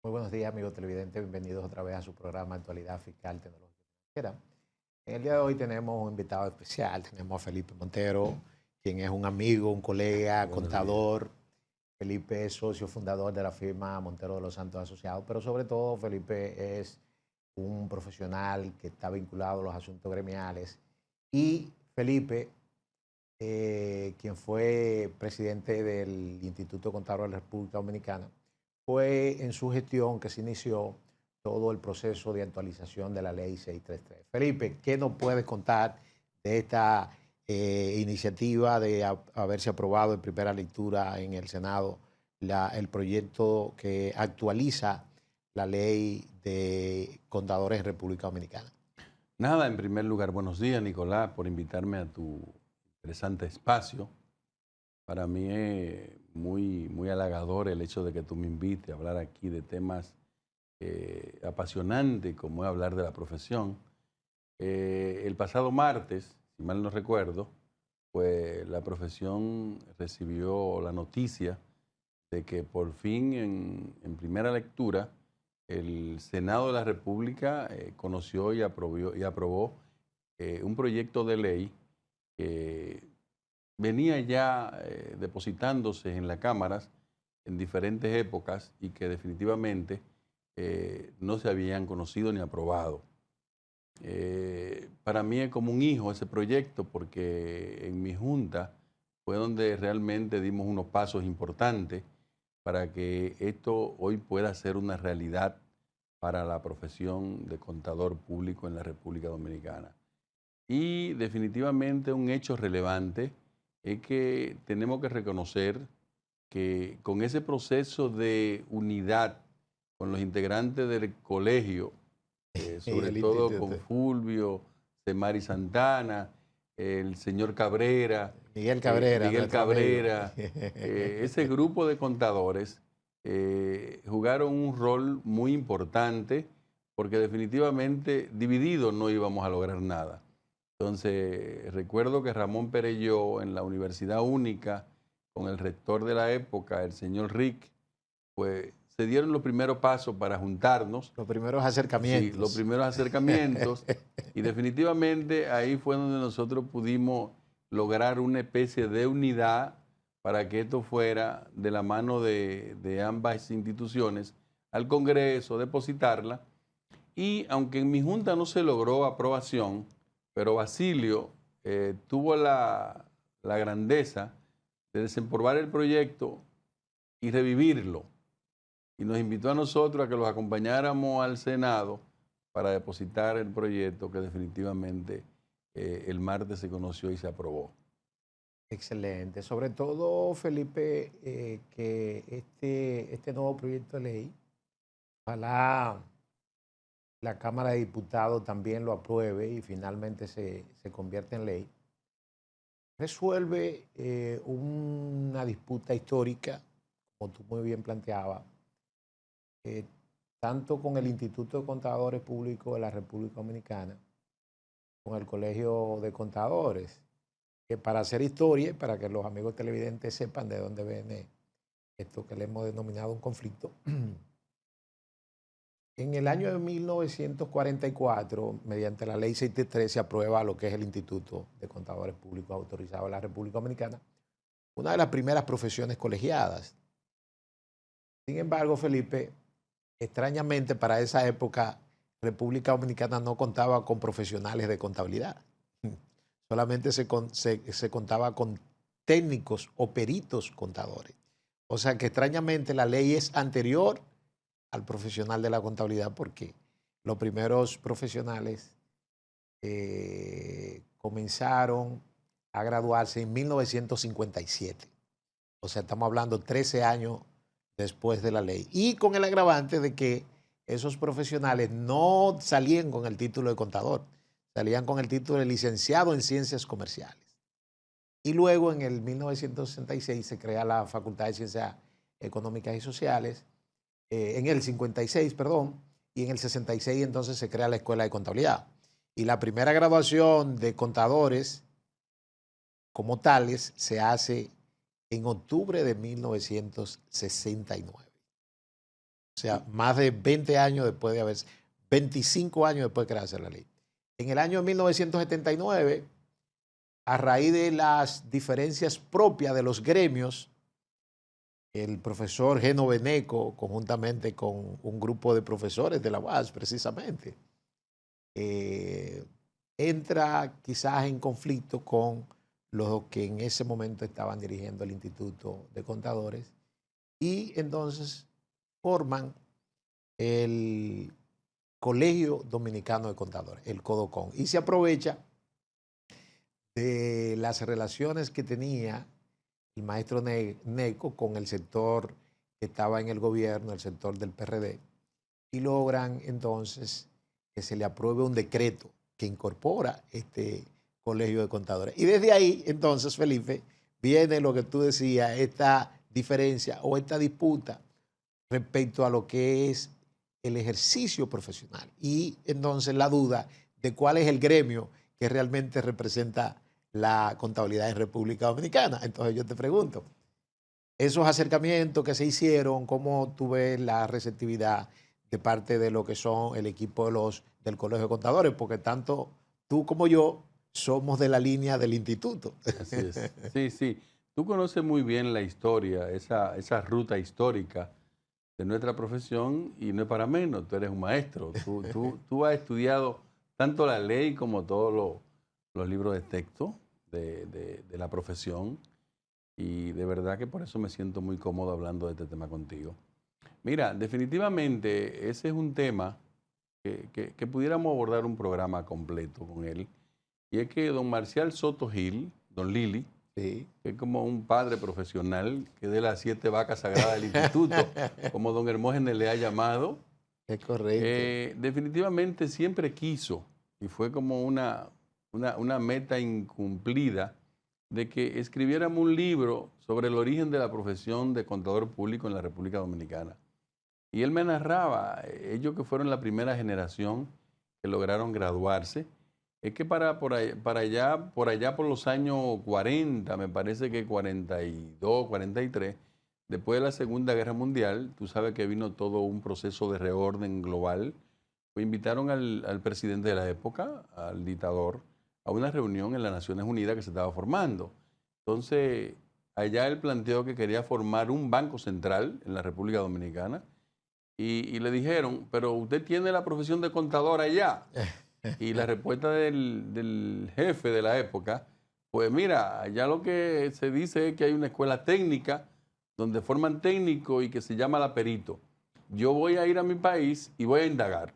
Muy buenos días, amigos televidentes. Bienvenidos otra vez a su programa Actualidad Fiscal, Tecnología Financiera. En el día de hoy tenemos un invitado especial. Tenemos a Felipe Montero, quien es un amigo, un colega, Buenos días. contador. Felipe es socio fundador de la firma Montero de los Santos Asociados, pero sobre todo Felipe es un profesional que está vinculado a los asuntos gremiales. Y Felipe, quien fue presidente del Instituto Contador de la República Dominicana, fue en su gestión que se inició todo el proceso de actualización de la ley 633. Felipe, ¿qué nos puedes contar de esta iniciativa de haberse aprobado en primera lectura en el Senado el proyecto que actualiza la ley de contadores en República Dominicana? Nada, en primer lugar, buenos días, Nicolás, por invitarme a tu interesante espacio. Para mí es muy halagador el hecho de que tú me invites a hablar aquí de temas apasionantes, como es hablar de la profesión. El pasado martes, si mal no recuerdo, pues la profesión recibió la noticia de que por fin en primera lectura el Senado de la República conoció y aprobó un proyecto de ley que venía ya depositándose en las cámaras en diferentes épocas y que definitivamente no se habían conocido ni aprobado. Para mí es como un hijo ese proyecto porque en mi junta fue donde realmente dimos unos pasos importantes para que esto hoy pueda ser una realidad para la profesión de contador público en la República Dominicana. Y definitivamente un hecho relevante es que tenemos que reconocer que con ese proceso de unidad con los integrantes del colegio, Y sobre el todo con instituto. Fulvio, Semari Santana, el señor Cabrera, Miguel Cabrera, Miguel nuestro amigo. Cabrera, ese grupo de contadores jugaron un rol muy importante porque definitivamente divididos no íbamos a lograr nada. Entonces, recuerdo que Ramón Perelló en la Universidad Única, con el rector de la época, el señor Rick, pues se dieron los primeros pasos para juntarnos. Los primeros Sí, los acercamientos. primeros acercamientos y definitivamente ahí fue donde nosotros pudimos lograr una especie de unidad para que esto fuera de la mano de ambas instituciones al Congreso, depositarla. Y aunque en mi junta no se logró aprobación, pero Basilio tuvo la grandeza de desempolvar el proyecto y revivirlo y nos invitó a nosotros a que los acompañáramos al Senado para depositar el proyecto que definitivamente el martes se conoció y se aprobó. Excelente. Sobre todo, Felipe, que este nuevo proyecto de ley, ojalá la Cámara de Diputados también lo apruebe y finalmente se convierte en ley, resuelve una disputa histórica, como tú muy bien planteabas, eh, tanto con el Instituto de Contadores Públicos de la República Dominicana, con el Colegio de Contadores, que para hacer historia y para que los amigos televidentes sepan de dónde viene esto que le hemos denominado un conflicto. En el año de 1944, mediante la ley 63, se aprueba lo que es el Instituto de Contadores Públicos autorizado en la República Dominicana, una de las primeras profesiones colegiadas. Sin embargo, Felipe, extrañamente para esa época, República Dominicana no contaba con profesionales de contabilidad. Solamente se contaba con técnicos o peritos contadores. O sea que extrañamente la ley es anterior al profesional de la contabilidad porque los primeros profesionales comenzaron a graduarse en 1957. O sea, estamos hablando 13 años después de la ley. Y con el agravante de que esos profesionales no salían con el título de contador, salían con el título de licenciado en ciencias comerciales. Y luego en el 1966 se crea la Facultad de Ciencias Económicas y Sociales, en el 56, perdón, y en el 66 entonces se crea la Escuela de Contabilidad. Y la primera graduación de contadores como tales se hace en octubre de 1969. O sea, más de 20 años después de haberse, 25 años después de crearse la ley. En el año 1979, a raíz de las diferencias propias de los gremios, el profesor Geno Beneco, conjuntamente con un grupo de profesores de la UAS, precisamente, entra quizás en conflicto con los que en ese momento estaban dirigiendo el Instituto de Contadores y entonces forman el Colegio Dominicano de Contadores, el CODOCON, y se aprovecha de las relaciones que tenía el maestro Neco con el sector que estaba en el gobierno, el sector del PRD, y logran entonces que se le apruebe un decreto que incorpora este Colegio de Contadores. Y desde ahí, entonces, Felipe, viene lo que tú decías, esta diferencia o esta disputa respecto a lo que es el ejercicio profesional. Y entonces la duda de cuál es el gremio que realmente representa la contabilidad en República Dominicana. Entonces yo te pregunto, esos acercamientos que se hicieron, ¿cómo tú ves la receptividad de parte de lo que son el equipo del Colegio de Contadores? Porque tanto tú como yo somos de la línea del instituto. Así es. Sí, sí. Tú conoces muy bien la historia, esa ruta histórica de nuestra profesión y no es para menos, tú eres un maestro. Tú has estudiado tanto la ley como todos los libros de texto de la profesión y de verdad que por eso me siento muy cómodo hablando de este tema contigo. Mira, definitivamente ese es un tema que pudiéramos abordar un programa completo con él. Y es que don Marcial Soto Gil, don Lili, Sí. que es como un padre profesional, que es de las 7 vacas sagradas del instituto, como don Hermógenes le ha llamado, Es correcto. definitivamente siempre quiso, y fue como una meta incumplida, de que escribiéramos un libro sobre el origen de la profesión de contador público en la República Dominicana. Y él me narraba, ellos que fueron la primera generación que lograron graduarse, es que por allá por los años 40, me parece que 42, 43, después de la Segunda Guerra Mundial, tú sabes que vino todo un proceso de reorden global, pues invitaron al presidente de la época, al dictador, a una reunión en las Naciones Unidas que se estaba formando. Entonces, allá él planteó que quería formar un banco central en la República Dominicana y le dijeron, pero usted tiene la profesión de contador allá. Y la respuesta del jefe de la época, pues mira, allá lo que se dice es que hay una escuela técnica donde forman técnicos y que se llama la Perito. Yo voy a ir a mi país y voy a indagar.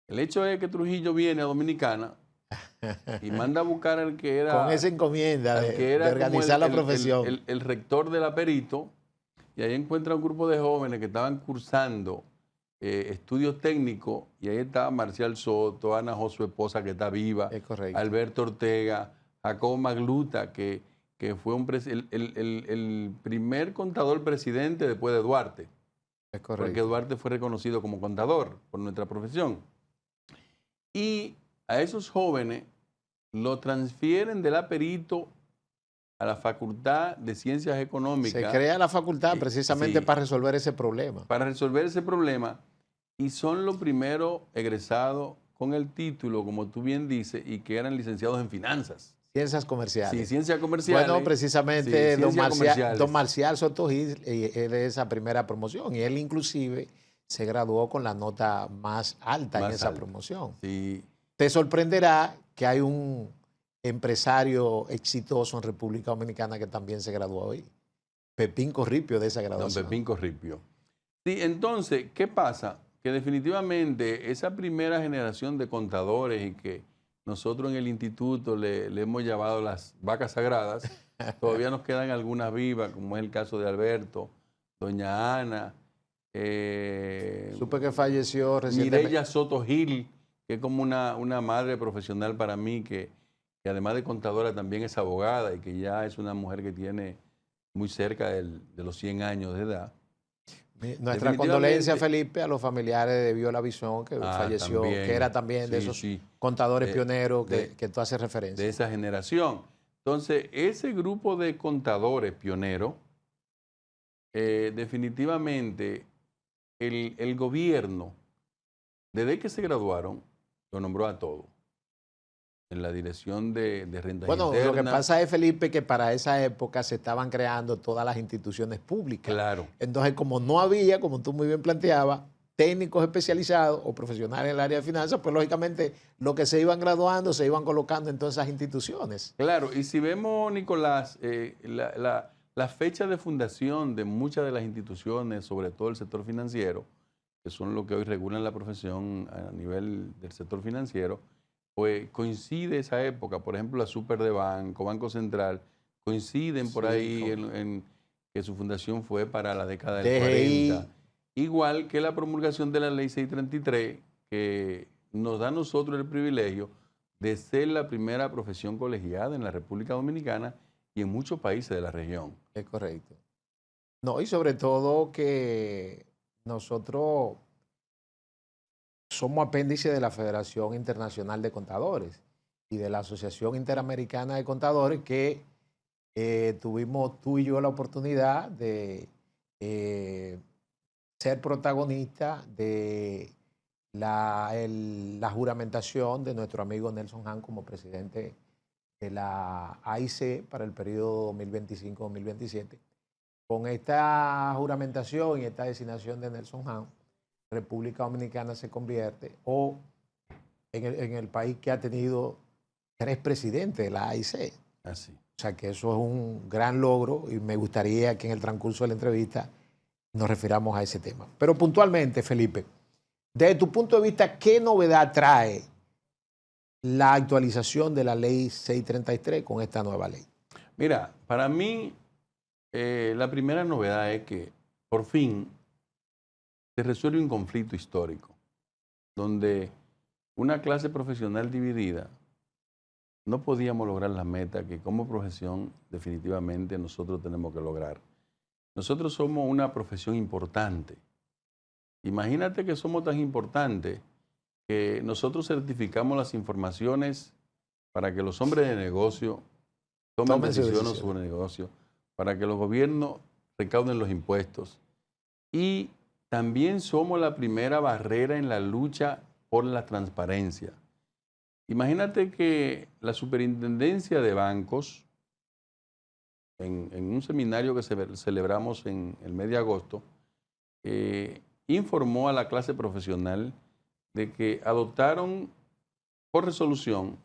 El hecho es que Trujillo viene a Dominicana y manda a buscar al que Con era, esa encomienda al que era de como organizar la profesión. el rector de la Perito, y ahí encuentra un grupo de jóvenes que estaban cursando estudios técnicos, y ahí estaba Marcial Soto, Ana Josué Esposa, que está viva, Es correcto. Alberto Ortega, Jacobo Magluta, que fue el primer contador presidente después de Duarte, Es porque correcto. Duarte fue reconocido como contador por nuestra profesión. Y a esos jóvenes lo transfieren de la Perito a la Facultad de Ciencias Económicas. Se crea la facultad precisamente sí, para resolver ese problema. para resolver ese problema, y son los primeros egresados con el título, como tú bien dices, y que eran licenciados en finanzas. Ciencias comerciales. Sí, ciencias comerciales. Bueno, precisamente sí, don Marcial Soto Gil es de esa primera promoción y él inclusive se graduó con la nota más alta en esa promoción. Sí. Te sorprenderá que hay un empresario exitoso en República Dominicana que también se graduó hoy. Pepín Corripio de esa graduación. Don Pepín Corripio. Sí, entonces, ¿qué pasa? Que definitivamente esa primera generación de contadores y que nosotros en el instituto le hemos llamado las vacas sagradas, todavía nos quedan algunas vivas, como es el caso de Alberto, doña Ana. Supe que falleció recientemente. Mireya Soto Gil, que es como una madre profesional para mí, que además de contadora también es abogada y que ya es una mujer que tiene muy cerca de los 100 años de edad. Nuestra condolencia, Felipe, a los familiares de Viola Visión, que falleció, también, que era también de esos contadores pioneros que tú haces referencia. De esa generación. Entonces, ese grupo de contadores pioneros, definitivamente el gobierno, desde que se graduaron, lo nombró a todos. En la dirección de rentas Bueno, internas. lo que pasa es, Felipe, que para esa época se estaban creando todas las instituciones públicas. Claro. Entonces, como no había, como tú muy bien planteabas, técnicos especializados o profesionales en el área de finanzas, pues lógicamente lo que se iban graduando se iban colocando en todas esas instituciones. Claro, y si vemos, Nicolás, la fecha de fundación de muchas de las instituciones, sobre todo el sector financiero, que son los que hoy regulan la profesión a nivel del sector financiero, pues coincide esa época. Por ejemplo, la Super de Banco, Banco Central, coinciden por ahí en que su fundación fue para la década del DGI. 40. Igual que la promulgación de la Ley 633, que nos da a nosotros el privilegio de ser la primera profesión colegiada en la República Dominicana y en muchos países de la región. Es correcto. No, y sobre todo que nosotros somos apéndice de la Federación Internacional de Contadores y de la Asociación Interamericana de Contadores, que tuvimos tú y yo la oportunidad de ser protagonista de la juramentación de nuestro amigo Nelson Han como presidente de la AIC para el periodo 2025-2027. Con esta juramentación y esta designación de Nelson Han, República Dominicana se convierte en el país que ha tenido 3 presidentes de la AIC. Así. O sea que eso es un gran logro y me gustaría que en el transcurso de la entrevista nos refiramos a ese tema. Pero puntualmente, Felipe, desde tu punto de vista, ¿qué novedad trae la actualización de la ley 633 con esta nueva ley? Mira, para mí la primera novedad es que por fin se resuelve un conflicto histórico donde una clase profesional dividida no podíamos lograr la meta que como profesión definitivamente nosotros tenemos que lograr. Nosotros somos una profesión importante. Imagínate que somos tan importantes que nosotros certificamos las informaciones para que los hombres de negocio tomen decisiones sobre el negocio, para que los gobiernos recauden los impuestos. Y también somos la primera barrera en la lucha por la transparencia. Imagínate que la Superintendencia de Bancos, en un seminario que celebramos en el mes de agosto, informó a la clase profesional de que adoptaron por resolución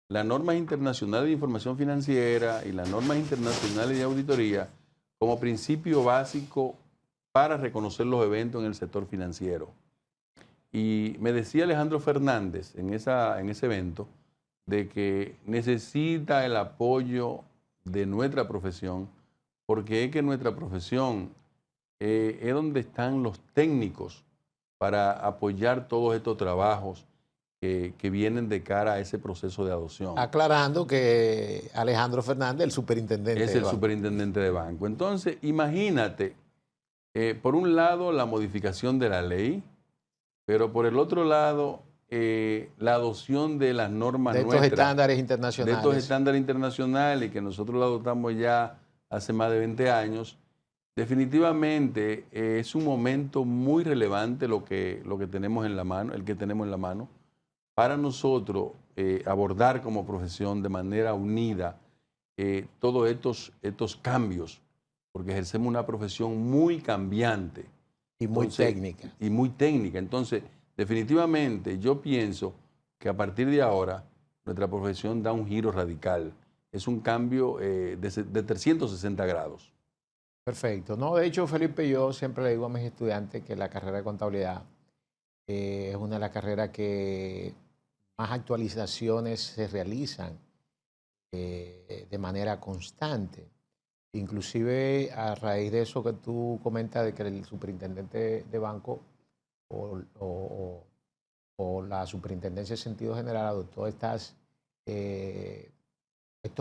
las normas internacionales de información financiera y las normas internacionales de auditoría como principio básico para reconocer los eventos en el sector financiero. Y me decía Alejandro Fernández en ese evento de que necesita el apoyo de nuestra profesión, porque es que nuestra profesión es donde están los técnicos para apoyar todos estos trabajos que vienen de cara a ese proceso de adopción. Aclarando que Alejandro Fernández, el superintendente. Es el superintendente de banco. Entonces, imagínate, por un lado, la modificación de la ley, pero por el otro lado, la adopción de las normas nuestras. De estos estándares internacionales. De estos estándares internacionales que nosotros lo adoptamos ya hace más de 20 años. Definitivamente es un momento muy relevante lo que tenemos en la mano, el que tenemos en la mano, para nosotros abordar como profesión de manera unida todos estos cambios, porque ejercemos una profesión muy cambiante. Y muy técnica. Y muy técnica. Entonces, definitivamente yo pienso que a partir de ahora nuestra profesión da un giro radical. Es un cambio de 360 grados. Perfecto. No, de hecho, Felipe, yo siempre le digo a mis estudiantes que la carrera de contabilidad es una de las carreras que más actualizaciones se realizan de manera constante. Inclusive a raíz de eso que tú comentas de que el superintendente de banco o la superintendencia en sentido general adoptó estos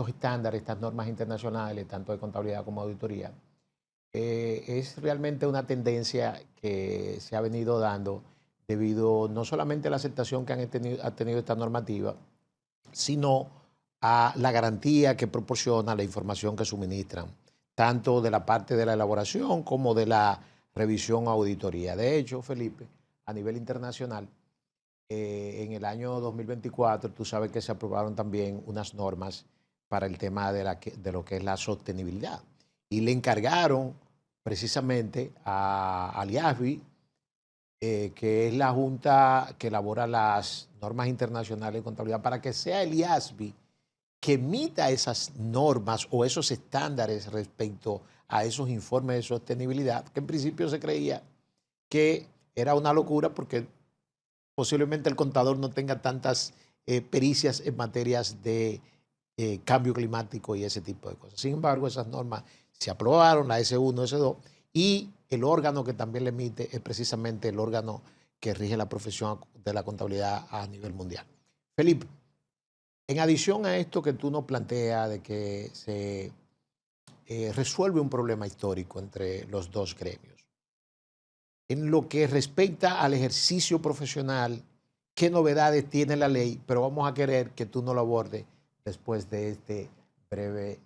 estándares, estas normas internacionales, tanto de contabilidad como de auditoría, es realmente una tendencia que se ha venido dando debido no solamente a la aceptación que ha tenido esta normativa, sino a la garantía que proporciona la información que suministran, tanto de la parte de la elaboración como de la revisión o auditoría. De hecho, Felipe, a nivel internacional, en el año 2024, tú sabes que se aprobaron también unas normas para el tema de lo que es la sostenibilidad. Y le encargaron precisamente al IASB, que es la junta que elabora las normas internacionales de contabilidad, para que sea el IASB que emita esas normas o esos estándares respecto a esos informes de sostenibilidad, que en principio se creía que era una locura porque posiblemente el contador no tenga tantas pericias en materias de cambio climático y ese tipo de cosas. Sin embargo, esas normas se aprobaron, la S1, S2, y el órgano que también le emite es precisamente el órgano que rige la profesión de la contabilidad a nivel mundial. Felipe, en adición a esto que tú nos planteas de que se resuelve un problema histórico entre los dos gremios, en lo que respecta al ejercicio profesional, ¿qué novedades tiene la ley? Pero vamos a querer que tú nos lo abordes después de este breve